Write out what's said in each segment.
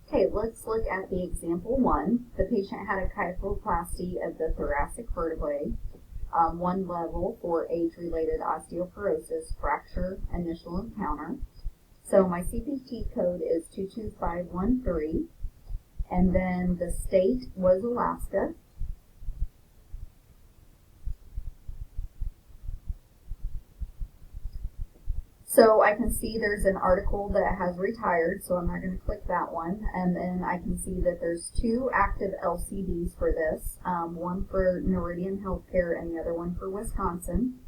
Okay, let's look at the example one. The patient had a kyphoplasty of the thoracic vertebrae, one level for age-related osteoporosis, fracture, initial encounter. So my CPT code is 22513, and then the state was Alaska. So I can see there's an article that has retired, so I'm not going to click that one. And then I can see that there's two active LCDs for this, one for Noridian Healthcare and the other one for Wisconsin.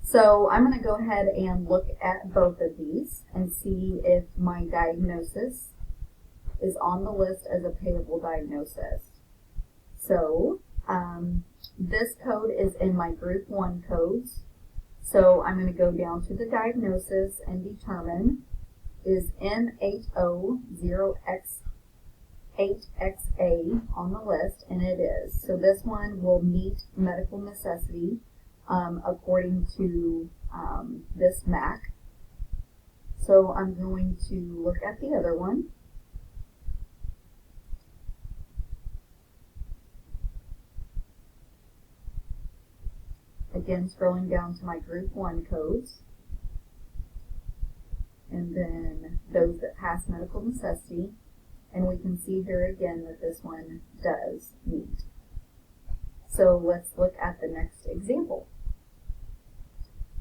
So I'm going to go ahead and look at both of these and see if my diagnosis is on the list as a payable diagnosis. So this code is in my Group 1 codes. So I'm going to go down to the diagnosis and determine is N8O0X8XA on the list, and it is. So this one will meet medical necessity according to this MAC. So I'm going to look at the other one. Again, scrolling down to my Group 1 codes, and then those that pass medical necessity, and we can see here again that this one does meet. So let's look at the next example.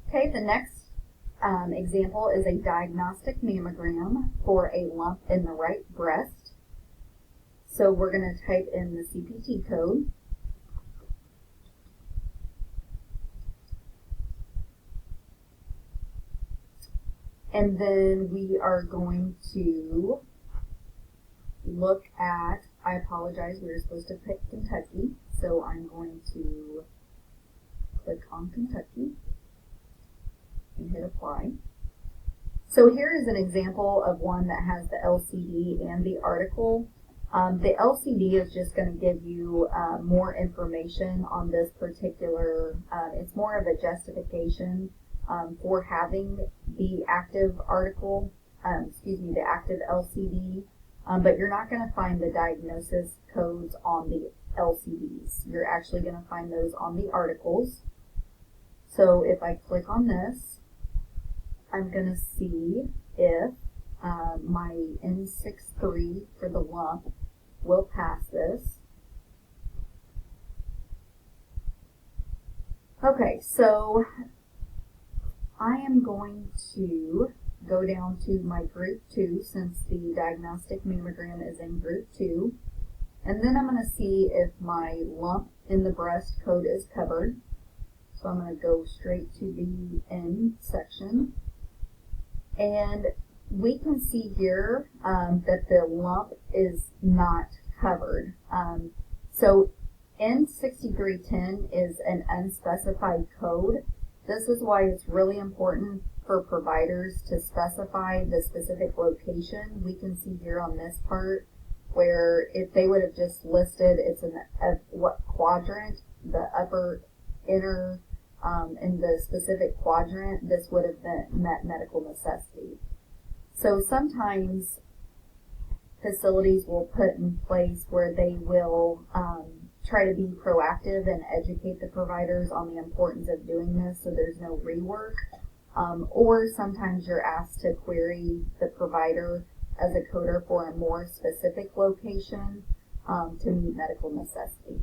Okay, the next example is a diagnostic mammogram for a lump in the right breast. So we're going to type in the CPT code. And then we are going to look at, I apologize, we were supposed to pick Kentucky, so I'm going to click on Kentucky and hit apply. So here is an example of one that has the LCD and the article. The LCD is just going to give you more information on this particular, it's more of a justification for having the active article, the active LCD, but you're not going to find the diagnosis codes on the LCDs. You're actually going to find those on the articles. So if I click on this, I'm going to see if my N63 for the lump will pass this. Okay, so I am going to go down to my Group 2 since the diagnostic mammogram is in Group 2. And then I'm going to see if my lump in the breast code is covered. So I'm going to go straight to the N section. And we can see here that the lump is not covered. So N6310 is an unspecified code. This is why it's really important for providers to specify the specific location. We can see here on this part where if they would have just listed it's in what quadrant, the upper, inner, in the specific quadrant, this would have met medical necessity. So sometimes facilities will put in place where they will try to be proactive and educate the providers on the importance of doing this so there's no rework. Or sometimes you're asked to query the provider as a coder for a more specific location to meet medical necessity.